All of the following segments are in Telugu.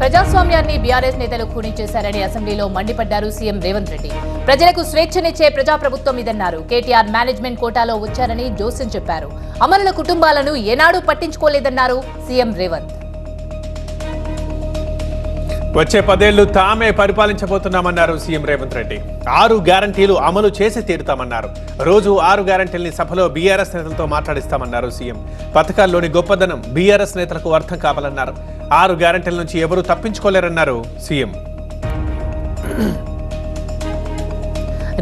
ప్రజాస్వామ్యాన్ని బీఆర్ఎస్ నేతలు ఖూనీ చేశారని అసెంబ్లీలో మండిపడ్డారు సీఎం రేవంత్ రెడ్డి. ప్రజలకు స్వేచ్ఛనిచ్చే ప్రజాప్రభుత్వం ఇదన్నారు. కేటీఆర్ మేనేజ్మెంట్ కోటాలో వచ్చారని జోస్యం చెప్పారు. అమరుల కుటుంబాలను ఏనాడూ పట్టించుకోలేదన్నారు సీఎం రేవంత్. వచ్చే 10 ఏళ్లు తామే పరిపాలించబోతున్నామన్నారు సీఎం రేవంత్ రెడ్డి. 6 గ్యారంటీలు అమలు చేసి తీరుతామన్నారు. రోజు 6 గ్యారంటీల్ని సభలో బీఆర్ఎస్ నేతలతో మాట్లాడిస్తామన్నారు సీఎం. పథకాల్లోని గొప్పదనం బీఆర్ఎస్ నేతలకు అర్థం కావాలన్నారు. 6 గ్యారంటీల నుంచి ఎవరూ తప్పించుకోలేరన్నారు సీఎం.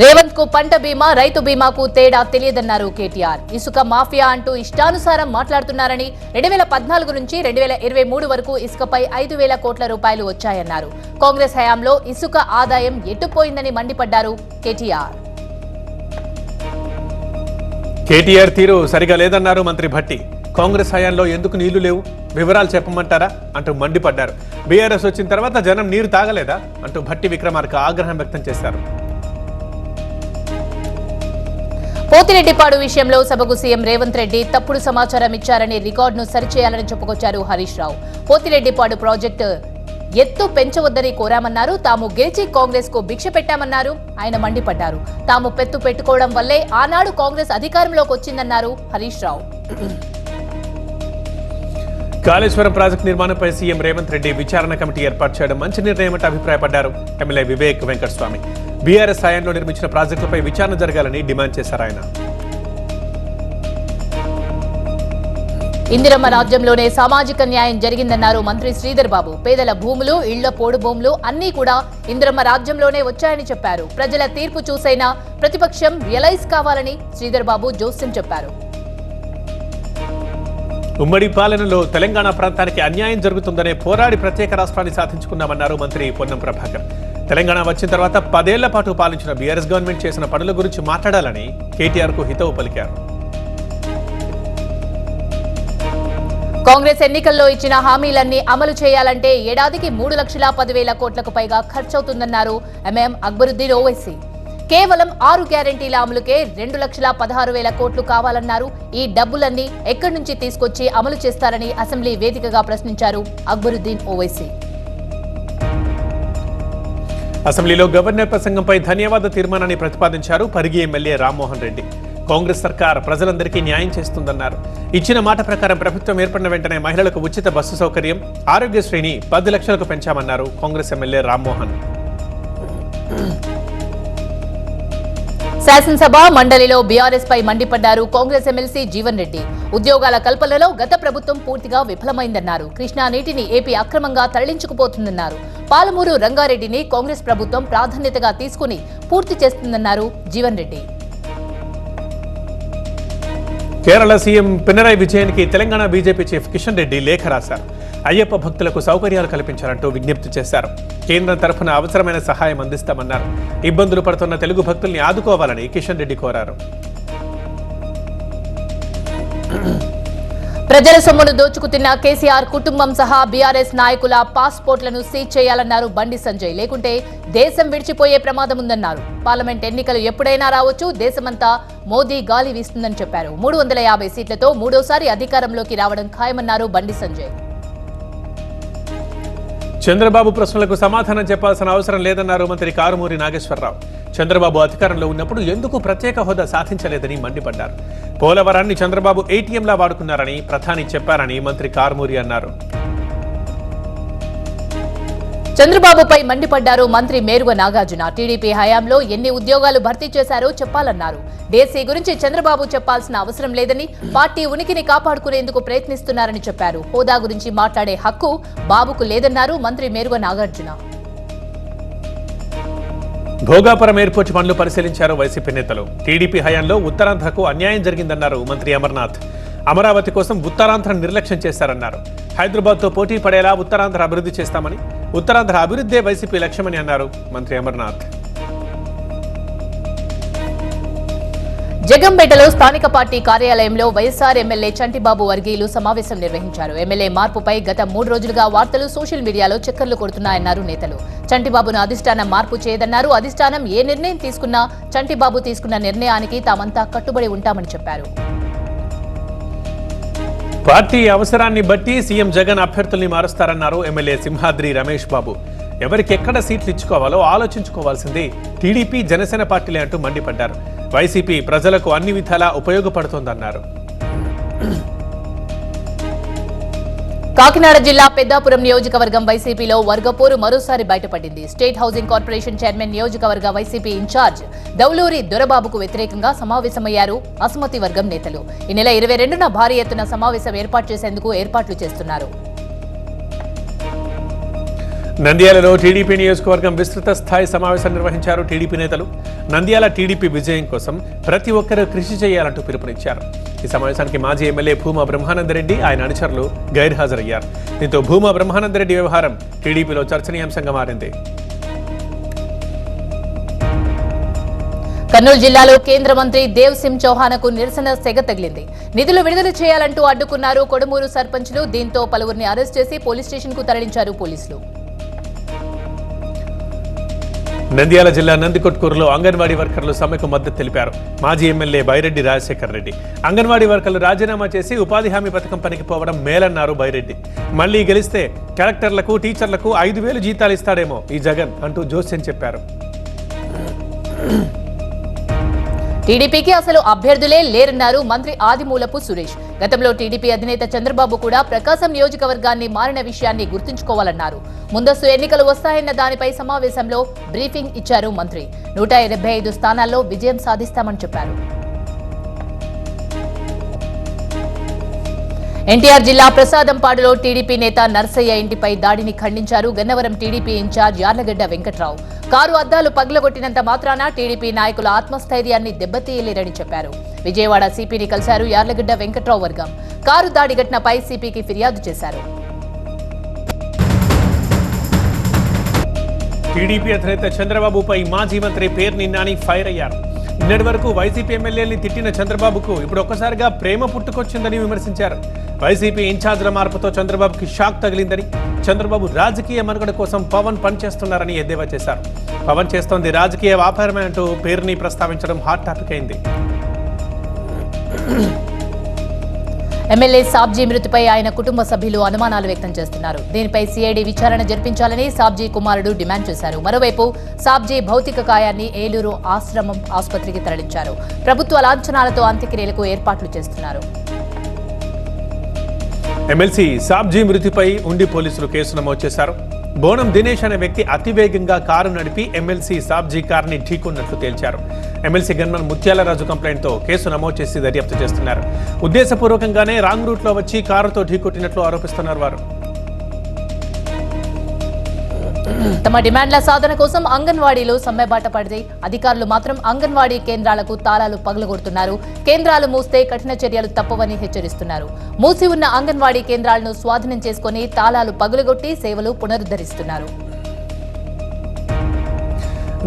రేవంత్ కు పంట బీమా, రైతు బీమాకు తేడా తెలియదన్నారు కేటీఆర్. ఇసుక మాఫియా అంటూ ఇష్టానుసారం మాట్లాడుతున్నారని 2014 నుంచి 2023 వరకు ఇసుకపై 5,000 కోట్ల రూపాయలు వచ్చాయన్నారు. కాంగ్రెస్ హయాంలో ఇసుక ఆదాయం ఎట్టుపోయిందని మండిపడ్డారు కేటీఆర్. కేటీఆర్ తీరు సరిగా లేదన్నారు మంత్రి భట్టి. కాంగ్రెస్ హయాంలో ఎందుకు నీళ్లు లేవు, వివరాలు చెప్పమంటారా అంటూ మండిపడ్డారు. బీఆర్ఎస్ వచ్చిన తర్వాత జనం నీరు తాగలేదా అంటూ భట్టి విక్రమార్క ఆగ్రహం వ్యక్తం చేశారు. పోతిరెడ్డిపాడు విషయంలో సభకు సీఎం రేవంత్ రెడ్డి తప్పుడు సమాచారం ఇచ్చారని రికార్డును సరిచేయాలని చెప్పుకొచ్చారు హరీష్ రావు. పోతిరెడ్డిపాడు ప్రాజెక్టు ఎత్తు పెంచవద్దని కోరామన్నారు. తాము గెలిచి కాంగ్రెస్ కు భిక్ష పెట్టామన్నారు. ఆయన మండిపడ్డారు. తాము పెత్తు పెట్టుకోవడం వల్లే ఆనాడు కాంగ్రెస్ అధికారంలోకి వచ్చిందన్నారు హరీష్ రావు. కాళేశ్వరం ప్రాజెక్టు నిర్మాణంపై సీఎం రేవంత్ రెడ్డి విచారణ కమిటీ ఏర్పాటు చేయడం మంచి నిర్ణయమంటూ అభిప్రాయపడ్డారు. ఎమ్మెల్యే వివేక్ వెంకటస్వామి బీఆర్ఎస్ హయాంలో నిర్మించిన ప్రాజెక్టులపై విచారణ జరగాలని డిమాండ్ చేశారు. ఆయన ఇందిరమ్మ రాజ్యంలోనే సామాజిక న్యాయం జరిగిందన్నారు మంత్రి శ్రీధర్ బాబు. పేదల భూములు, ఇళ్ల పోడు భూములు అన్నీ కూడా ఇందిరమ్మ రాజ్యంలోనే వచ్చాయని చెప్పారు. ప్రజల తీర్పు చూసైనా ప్రతిపక్షం రియలైజ్ కావాలని శ్రీధర్ బాబు జోస్యం చెప్పారు. ఉమ్మడి పాలనలో తెలంగాణ ప్రాంతానికి అన్యాయం జరుగుతుందనే పోరాడి ప్రత్యేక రాష్ట్రాన్ని సాధించుకున్నామన్నారు మంత్రి పొన్నం ప్రభాకర్. తెలంగాణ వచ్చిన తర్వాత 10 ఏళ్ల పాటు పాలించిన బీఆర్ఎస్ గవర్నమెంట్ చేసిన పనుల గురించి మాట్లాడాలని కేటీఆర్ కు హితవు పలికారు. కాంగ్రెస్ ఎన్నికల్లో ఇచ్చిన హామీలన్నీ అమలు చేయాలంటే ఏడాదికి 3,10,000 కోట్లకు పైగా ఖర్చవుతుందన్నారు ఎంఎం అక్బరుద్దీన్ ఓవైసీ. కేవలం 6 గ్యారంటీల అమలుకే 2,16,000 కోట్లు కావాలన్నారు. ఈ డబ్బులన్నీ ఎక్కడి నుంచి తీసుకొచ్చి అమలు చేస్తారని అసెంబ్లీ వేదికగా ప్రశ్నించారు అక్బరుద్దీన్ ఓవైసీ. అసెంబ్లీలో గవర్నర్ ప్రసంగంపై ధన్యవాద తీర్మానాన్ని ప్రతిపాదించారు పరిగి ఎమ్మెల్యే రామ్మోహన్ రెడ్డి. కాంగ్రెస్ సర్కార్ ప్రజలందరికీ న్యాయం చేస్తుందన్నారు. ఇచ్చిన మాట ప్రకారం ప్రభుత్వం ఏర్పడిన వెంటనే మహిళలకు ఉచిత బస్సు సౌకర్యం, ఆరోగ్యశ్రీని 10 లక్షలకు పెంచామన్నారు కాంగ్రెస్ ఎమ్మెల్యే రామ్మోహన్. శాసనసభ మండలిలో బీఆర్ఎస్ పై మండిపడ్డారు కాంగ్రెస్ ఎమ్మెల్సీ జీవన్ రెడ్డి. ఉద్యోగాల కల్పనలో గత ప్రభుత్వం పూర్తిగా విఫలమైందన్నారు. కృష్ణా నీటిని ఏపీ అక్రమంగా తరలించుకుపోతుందన్నారు. పాలమూరు రంగారెడ్డిని కాంగ్రెస్ ప్రభుత్వం ప్రాధాన్యతగా తీసుకుని పూర్తి చేస్తుందన్నారు జీవన్ రెడ్డి. కేరళ సీఎం పినరయ్ విజయన్కి తెలంగాణ బీజేపీ చీఫ్ కిషన్ రెడ్డి లేఖ రాశారు. అయ్యప్ప భక్తులకు సౌకర్యాలు కల్పించాలంటూ విజ్ఞప్తి చేశారు. కేంద్రం తరఫున అవసరమైన సహాయం అందిస్తామన్నారు. ఇబ్బందులు పడుతున్న తెలుగు భక్తుల్ని ఆదుకోవాలని కిషన్ రెడ్డి కోరారు. ప్రజల సొమ్మును దోచుకుతిన్న కేసీఆర్ కుటుంబం సహా బీఆర్ఎస్ నాయకుల పాస్పోర్ట్లను సీజ్ చేయాలన్నారు బండి సంజయ్. లేకుంటే దేశం విడిచిపోయే ప్రమాదం ఉందన్నారు. పార్లమెంట్ ఎన్నికలు ఎప్పుడైనా రావచ్చు, దేశమంతా మోదీ గాలి వీస్తుందని చెప్పారు. 350 సీట్లతో మూడోసారి అధికారంలోకి రావడం ఖాయమన్నారు బండి సంజయ్. చంద్రబాబు ప్రశ్నలకు సమాధానం చెప్పాల్సిన అవసరం లేదన్నారు మంత్రి కారుమూరి నాగేశ్వరరావు. చంద్రబాబు అధికారంలో ఉన్నప్పుడు ఎందుకు ప్రత్యేక హోదా సాధించలేదని మండిపడ్డారు. పోలవరాన్ని చంద్రబాబు ఏటీఎంలా వాడుకున్నారని ప్రధాని చెప్పారని మంత్రి కారుమూరి అన్నారు. చంద్రబాబుపై మండిపడ్డారు మంత్రి మేరుగ నాగార్జున. టీడీపీ హయాంలో ఎన్ని ఉద్యోగాలు భర్తీ చేశారో చెప్పాలన్నారు. డీఎస్సీ గురించి చంద్రబాబు చెప్పాల్సిన అవసరం లేదని, పార్టీ ఉనికిని కాపాడుకునేందుకు ప్రయత్నిస్తున్నారని చెప్పారు. హోదా గురించి మాట్లాడే హక్కు బాబుకు లేదన్నారు మంత్రి మేరుగ నాగార్జున. భోగాపురం ఎయిర్పోర్ట్ పనులు పరిశీలించారు వైసీపీ నేతలు. టీడీపీ హయాంలో ఉత్తరాంధ్రకు అన్యాయం జరిగిందన్నారు మంత్రి అమర్నాథ్. అమరావతి కోసం ఉత్తరాంధ్ర నిర్లక్ష్యం చేశారన్నారు. హైదరాబాద్తో పోటీ పడేలా ఉత్తరాంధ్ర అభివృద్ధి చేస్తామని, ఉత్తరాంధ్ర అభివృద్ధే వైసీపీ లక్ష్యమని అన్నారు మంత్రి అమర్నాథ్. జగంపేటలో స్థానిక పార్టీ కార్యాలయంలో వైఎస్ఆర్ ఎమ్మెల్యే చంటిబాబు వర్గీయులు సమావేశం నిర్వహించారు. ఎమ్మెల్యే మార్పుపై గత 3 రోజులుగా వార్తలు సోషల్ మీడియాలో చక్కర్లు కొడుతున్నాయన్నారు నేతలు. చంటిబాబును అధిష్టానం మార్పు చేయదన్నారు. అధిష్టానం ఏ నిర్ణయం తీసుకున్నా చంటిబాబు తీసుకున్న నిర్ణయానికి తామంతా కట్టుబడి ఉంటామని చెప్పారు. పార్టీ అవసరాన్ని బట్టి సీఎం జగన్ అభ్యర్థుల్ని మారుస్తారన్నారు ఎమ్మెల్యే సింహాద్రి రమేష్ బాబు. ఎవరికి ఎక్కడ సీట్లు ఇచ్చుకోవాలో ఆలోచించుకోవాల్సింది టీడీపీ జనసేన పార్టీలే అంటూ మండిపడ్డారు. వైసీపీ ప్రజలకు అన్ని విధాలా ఉపయోగపడుతోందన్నారు. కాకినాడ జిల్లా పెద్దాపురం నియోజకవర్గం వైసీపీలో వర్గపోరు మరోసారి బయటపడింది. స్టేట్ హౌసింగ్ కార్పొరేషన్ చైర్మన్ నియోజకవర్గ వైసీపీ ఇన్ఛార్జ్ దౌలూరి దొరబాబుకు వ్యతిరేకంగా సమావేశమయ్యారు అసమ్మతి వర్గం నేతలు. ఈ నెల 22న భారీ ఎత్తున సమావేశం ఏర్పాటు చేసేందుకు ఏర్పాట్లు చేస్తున్నారు. నంద్యాలలో టీడీపీ నియోజకవర్గం విస్తృత స్థాయి సమావేశం నిర్వహించారు టీడీపీ నేతలు. నంద్యాల టీడీపీ విజయం కోసం ప్రతి ఒక్కరూ కృషి చేయాలంటూ పిలుపునిచ్చారు. ఈ సమావేశానికి మాజీ ఎమ్మెల్యే భూమా బ్రహ్మానందరెడ్డి ఆయన అనుచరులు గైర్హాజరయ్యారు. దీంతో భూమా బ్రహ్మానందరెడ్డి వ్యవహారం టీడీపీలో చర్చనీయాంశంగా మారింది. కర్నూలు జిల్లాలో కేంద్ర మంత్రి దేవ్ సింగ్ చౌహాన్కు నిరసన సెగ తగిలింది. నిధులు విడుదల చేయాలంటూ అడ్డుకున్నారు కొడుమూరు సర్పంచ్లు. దీంతో పలువురిని అరెస్ట్ చేసి పోలీస్ స్టేషన్కు తరలించారు పోలీసులు. నంద్యాల జిల్లా నందికొట్కూరులో అంగన్వాడీ వర్కర్లు సమ్మెకు మద్దతు తెలిపారు. మాజీ ఎమ్మెల్యే బైరెడ్డి రాజశేఖర్ రెడ్డి అంగన్వాడీ వర్కర్లు రాజీనామా చేసి ఉపాధి హామీ పథకం పనికి పోవడం మేలన్నారు బైరెడ్డి. మళ్లీ గెలిస్తే కలెక్టర్లకు టీచర్లకు 5,000 జీతాలు ఇస్తాడేమో ఈ జగన్ అంటూ జోస్యం చెప్పారు. టీడీపీకి అసలు అభ్యర్థులే లేరన్నారు మంత్రి ఆదిమూలపు సురేష్. గతంలో టీడీపీ అధినేత చంద్రబాబు కూడా ప్రకాశం నియోజకవర్గాన్ని మారిన విషయాన్ని గుర్తుంచుకోవాలన్నారు. ముందస్తు ఎన్నికలు వస్తాయన్న దానిపై సమావేశంలో బ్రీఫింగ్ ఇచ్చారు మంత్రి. 175 స్థానాల్లో విజయం సాధిస్తామని చెప్పారు. ఎన్టీఆర్ జిల్లా ప్రసాదంపాడులో టీడీపీ నేత నర్సయ్య ఇంటిపై దాడిని ఖండించారు గన్నవరం టీడీపీ ఇన్ఛార్జ్ యార్లగడ్డ వెంకట్రావు. కారు అద్దాలు పగలగొట్టినంత మాత్రాన టీడీపీ నాయకుల ఆత్మస్థైర్యాన్ని దెబ్బతీయలేరని చెప్పారు. విజయవాడ సిపిని కలిశారు యార్లగడ్డ వెంకట్రావు వర్గం. కారు దాడి ఘటనపై సిపికి ఫిర్యాదు చేశారు. టీడీపీ అధినేత చంద్రబాబుపై మాజీ మంత్రి పేర్ని నాని ఫైర్ అయ్యారు. నిన్నటి వరకు వైసీపీ ఎమ్మెల్యేల్ని తిట్టిన చంద్రబాబుకు ఇప్పుడు ఒక్కసారిగా ప్రేమ పుట్టుకొచ్చిందని విమర్శించారు. వైసీపీ ఇన్ఛార్జ్ల మార్పుతో చంద్రబాబుకి షాక్ తగిలిందని, చంద్రబాబు రాజకీయ మనుగడ కోసం పవన్ పనిచేస్తున్నారని ఎద్దేవా చేశారు. పవన్ చేస్తోంది రాజకీయ వ్యాపారమే అంటూ పేరుని ప్రస్తావించడం హాట్ టాపిక్ అయింది. ఎమ్మెల్యే సాబ్జీ మృతిపై ఆయన కుటుంబ సభ్యులు అనుమానాలు వ్యక్తం చేస్తున్నారు. దీనిపై సిఐడి విచారణ జరిపించాలని సాబ్జీ కుమారుడు డిమాండ్ చేశారు. మరోవైపు సాబ్జీ భౌతిక కాయాన్ని ఏలూరు ఆశ్రమం ఆసుపత్రికి తరలించారు. ప్రభుత్వ లాంఛనాలతో అంత్యక్రియలకు ఏర్పాట్లు చేస్తున్నారు. ఎమ్మెల్సీ సాబ్జీ మృతిపై ఉండి పోలీసులు కేసు నమోదు చేశారు. బోనం దినేష్ అనే వ్యక్తి అతివేగంగా కారు నడిపి ఎమ్మెల్సీ సాబ్జీ కారుని ఢీకొన్నట్లు తేల్చారు. ఎమ్మెల్సీ గన్మన్ ముత్యాలరాజు కంప్లైంట్తో కేసు నమోదు చేసి దర్యాప్తు చేస్తున్నారు. ఉద్దేశపూర్వకంగానే రాంగ్ రూట్లో వచ్చి కారుతో ఢీకొట్టినట్లు ఆరోపిస్తున్నారు వారు. తమ డిమాండ్ల సాధన కోసం అంగన్వాడీలు సమ్మెబాట పడితే అధికారులు మాత్రం అంగన్వాడీ కేంద్రాలకు తాళాలు పగలగొడుతున్నారు. కేంద్రాలు మూస్తే కఠిన చర్యలు తప్పవని హెచ్చరిస్తున్నారు. మూసి ఉన్న అంగన్వాడీ కేంద్రాలను స్వాధీనం చేసుకుని తాళాలు పగులగొట్టి సేవలు పునరుద్ధరిస్తున్నారు.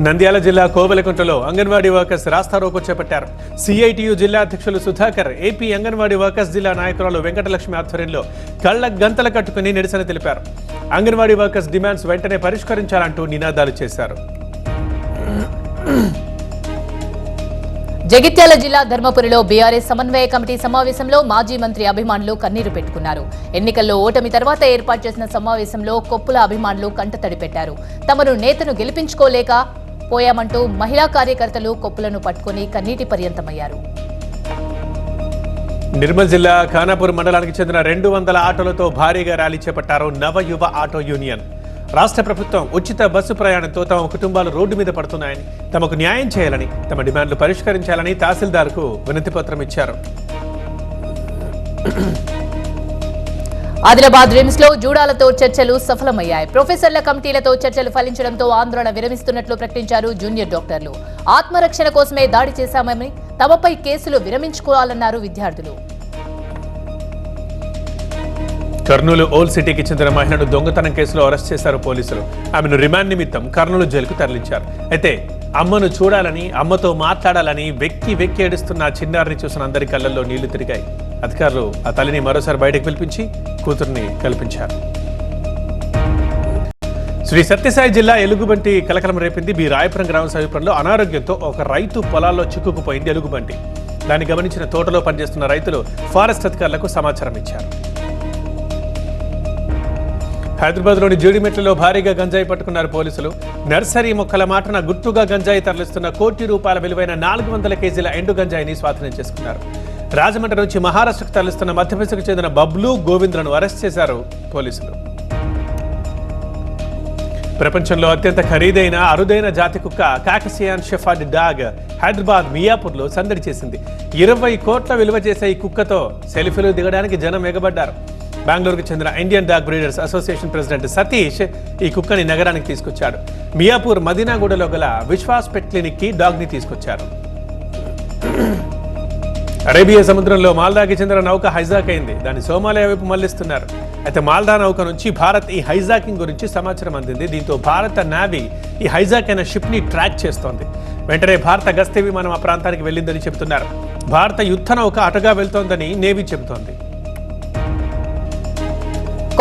నంద్యాల జిల్లా కోవెలకుంటలో అంగన్వాడీ వర్కర్స్ రాస్తారోకో చేపట్టారు. సిఐటియు జిల్లా అధ్యక్షులు సుధాకర్, ఏపీ అంగన్వాడీ వర్కర్స్ జిల్లా నాయకురాలు వెంకటలక్ష్మి ఆధ్వర్యంలో కళ్ల గంతలు కట్టుకుని నిరసన తెలిపారు. అంగన్వాడీ వర్కర్స్ డిమాండ్స్ వెంటనే పరిష్కరించాలంటూ నినాదాలు చేశారు. జగిత్యాల జిల్లా ధర్మపురిలో బీఆర్ఎస్ సమన్వయ కమిటీ సమావేశంలో మాజీ మంత్రి అభిమానులు కన్నీరు పెట్టుకున్నారు. ఎన్నికల్లో ఓటమి తర్వాత ఏర్పాటు చేసిన సమావేశంలో కొప్పుల అభిమానులు కంటతడి పెట్టారు. తమను నేతను గెలిపించుకోలేక పోయామంటూ మహిళా కార్యకర్తలు కొప్పులను పట్టుకుని కన్నీటి పర్యంతమయ్యారు. నిర్మల్ జిల్లా ఖానాపూర్ మండలానికి చెందిన 200 ఆటోలతో భారీగా ర్యాలీ చేపట్టారు నవయువ ఆటో యూనియన్. రాష్ట్ర ప్రభుత్వం ఉచిత బస్సు ప్రయాణంతో తమ కుటుంబాలు రోడ్డు మీద పడుతున్నాయని, తమకు న్యాయం చేయాలని, తమ డిమాండ్లు పరిష్కరించాలని తహసీల్దార్కు వినతి పత్రం ఇచ్చారు. ఆదిలాబాద్ రిమ్స్ లో జూడాలతో చర్చలు సఫలమయ్యాయి. ప్రొఫెసర్ల కమిటీలతో చర్చలు ఫలించడంతో ఆందోళన విరమిస్తున్నట్లు ప్రకటించారు జూనియర్ డాక్టర్లు. ఆత్మరక్షణ కోసమే దాడి చేశామని, తమపై కేసులు విరమించుకోవాలన్నారు విద్యార్థులు. కర్నూలు ఓల్డ్ సిటీకి చెందిన మహిళను దొంగతనం కేసులో అరెస్ట్ చేశారు పోలీసులు. ఆమెను రిమాండ్ నిమిత్తం కర్నూలు జైలుకు తరలించారు. అయితే అమ్మను చూడాలని, అమ్మతో మాట్లాడాలని వెక్కి వెక్కి ఏడుస్తున్న చిన్నారిని చూసిన అందరి కళ్ళల్లో నీళ్లు తిరిగాయి. అధికారులు ఆ తల్లిని మరోసారి బయటకు పిలిపించి కూతుర్ని కల్పించారు. శ్రీ సత్యసాయి జిల్లా ఎలుగుబంటి కలకలం రేపింది. బి రాయపురం గ్రామ సమీపంలో అనారోగ్యంతో ఒక రైతు పొలాల్లో చిక్కుకుపోయింది ఎలుగుబంటి. దాన్ని గమనించిన తోటలో పనిచేస్తున్న రైతులు ఫారెస్ట్ అధికారులకు సమాచారం ఇచ్చారు. హైదరాబాద్లోని జీడిమెట్లలో భారీగా గంజాయి పట్టుకున్నారు పోలీసులు. నర్సరీ మొక్కల మాటన గుట్టుగా గంజాయి తరలిస్తున్న ₹1,00,00,000 విలువైన 400 కేజీల ఎండు గంజాయిని స్వాధీనం చేసుకున్నారు. రాజమండ్రి నుంచి మహారాష్ట్రకు తరలిస్తున్న మధ్యప్రదేశ్కు చెందిన బబ్లు, గోవింద్లను అరెస్ట్ చేశారు పోలీసులు. ప్రపంచంలో అత్యంత ఖరీదైన అరుదైన జాతి కుక్క కాకసియాన్ షెఫర్డ్ డాగ్ హైదరాబాద్ మియాపూర్లో సందడి చేసింది. 20 కోట్ల విలువ చేసే ఈ కుక్కతో సెల్ఫీలు దిగడానికి జనం ఎగబడ్డారు. బెంగళూరుకు చెందిన Indian dog breeders association president Satish ఈ కుక్కని నగరానికి తీసుకొచ్చాడు. మియాపూర్ మదీనాగూడలో గల విశ్వాస్ పెట్ క్లినిక్ కి డాగ్ ని తీసుకొచ్చారు. అరేబియా సముద్రంలో మాల్దాకి చెందిన నౌక హైజాక్ అయింది. దాన్ని సోమాలియా వైపు మళ్లిస్తున్నారు. అయితే మాల్దా నౌక నుంచి భారత్ ఈ హైజాకింగ్ గురించి సమాచారం అందింది. దీంతో భారత నేవీ ఈ హైజాక్ అయిన షిప్ ని ట్రాక్ చేస్తోంది. వెంటనే భారత గస్తీ విమానం ఆ ప్రాంతానికి వెళ్లిందని చెబుతున్నారు. భారత యుద్ధ నౌక అటుగా వెళ్తోందని నేవీ చెబుతోంది.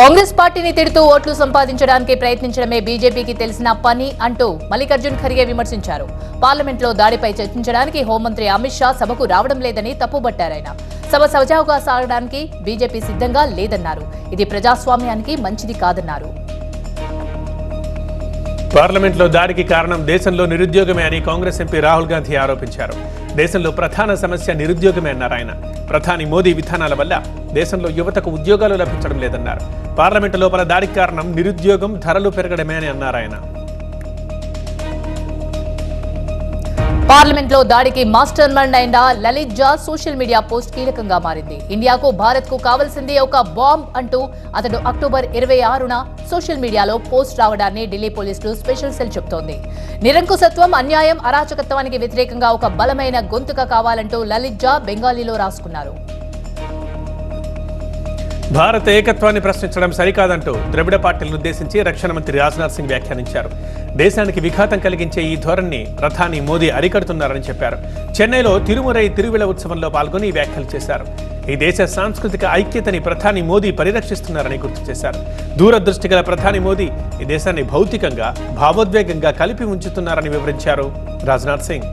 కాంగ్రెస్ పార్టీని తిడుతూ ఓట్లు సంపాదించడానికి ప్రయత్నించడమే బీజేపీకి తెలిసిన పని అంటూ మల్లికార్జున్ ఖర్గే విమర్శించారు. పార్లమెంట్లో దాడిపై చర్చించడానికి హోంమంత్రి అమిత్ షా సభకు రావడం లేదని తప్పుబట్టారాయన. సభ సజావుగా సాగడానికి బీజేపీ సిద్ధంగా లేదన్నారు. ఇది ప్రజాస్వామ్యానికి మంచిది కాదన్నారు. పార్లమెంట్లో దాడికి కారణం దేశంలో నిరుద్యోగమే అని కాంగ్రెస్ ఎంపీ రాహుల్ గాంధీ ఆరోపించారు. దేశంలో ప్రధాన సమస్య నిరుద్యోగమే అన్నారు ఆయన. ప్రధాని మోదీ విధానాల వల్ల దేశంలో యువతకు ఉద్యోగాలు లభించడం లేదన్నారు. పార్లమెంటు లోపల దాడికి కారణం నిరుద్యోగం, ధరలు పెరగడమే అని అన్నారు ఆయన. పార్లమెంట్లో దాడికి మాస్టర్ మైండ్ అయిన లలిత్ జా సోషల్ మీడియా పోస్ట్ కీలకంగా మారింది. ఇండియాకు, భారత్ కు కావాల్సింది ఒక బాంబ్ అంటూ అతడు అక్టోబర్ 26న సోషల్ మీడియాలో పోస్ట్ రావడాన్ని ఢిల్లీ పోలీసులు స్పెషల్ సెల్ చెబుతోంది. నిరంకుశత్వం, అన్యాయం, అరాచకత్వానికి వ్యతిరేకంగా ఒక బలమైన గొంతుక కావాలంటూ లలిత్ జా బెంగాలీలో రాసుకున్నారు. భారత ఏకత్వాన్ని ప్రశ్నించడం సరికాదంటూ ద్రవిడ పార్టీలను ఉద్దేశించి రక్షణ మంత్రి రాజ్నాథ్ సింగ్ వ్యాఖ్యానించారు. దేశానికి విఘాతం కలిగించే ఈ ధోరణిని ప్రధాని మోదీ అరికడుతున్నారని చెప్పారు. చెన్నైలో తిరుమురై తిరువిళ ఉత్సవంలో పాల్గొని వ్యాఖ్యలు చేశారు. ఈ దేశ సాంస్కృతిక ఐక్యతని ప్రధాని మోదీ పరిరక్షిస్తున్నారని గుర్తు చేశారు. దూరదృష్టి గల ప్రధాని మోదీ ఈ దేశాన్ని భౌతికంగా, భావోద్వేగంగా కలిపి ఉంచుతున్నారని వివరించారు రాజ్నాథ్ సింగ్.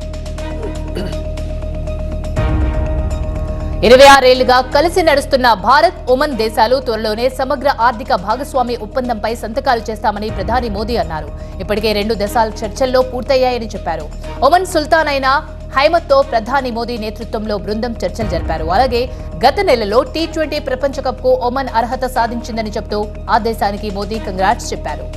26 ఏళ్లుగా కలిసి నడుస్తున్న భారత్, ఒమన్ దేశాలు త్వరలోనే సమగ్ర ఆర్థిక భాగస్వామి ఒప్పందంపై సంతకాలు చేస్తామని ప్రధాని మోదీ అన్నారు. ఇప్పటికే 2 దేశాల చర్చల్లో పూర్తయ్యాయని చెప్పారు. ఒమన్ సుల్తాన్ అయిన హైమత్తో ప్రధాని మోదీ నేతృత్వంలో బృందం చర్చలు జరిపారు. అలాగే గత నెలలో T20 ప్రపంచ కప్ కు ఒమన్ అర్హత సాధించిందని చెబుతూ ఆ దేశానికి మోదీ కంగ్రాట్స్ చెప్పారు.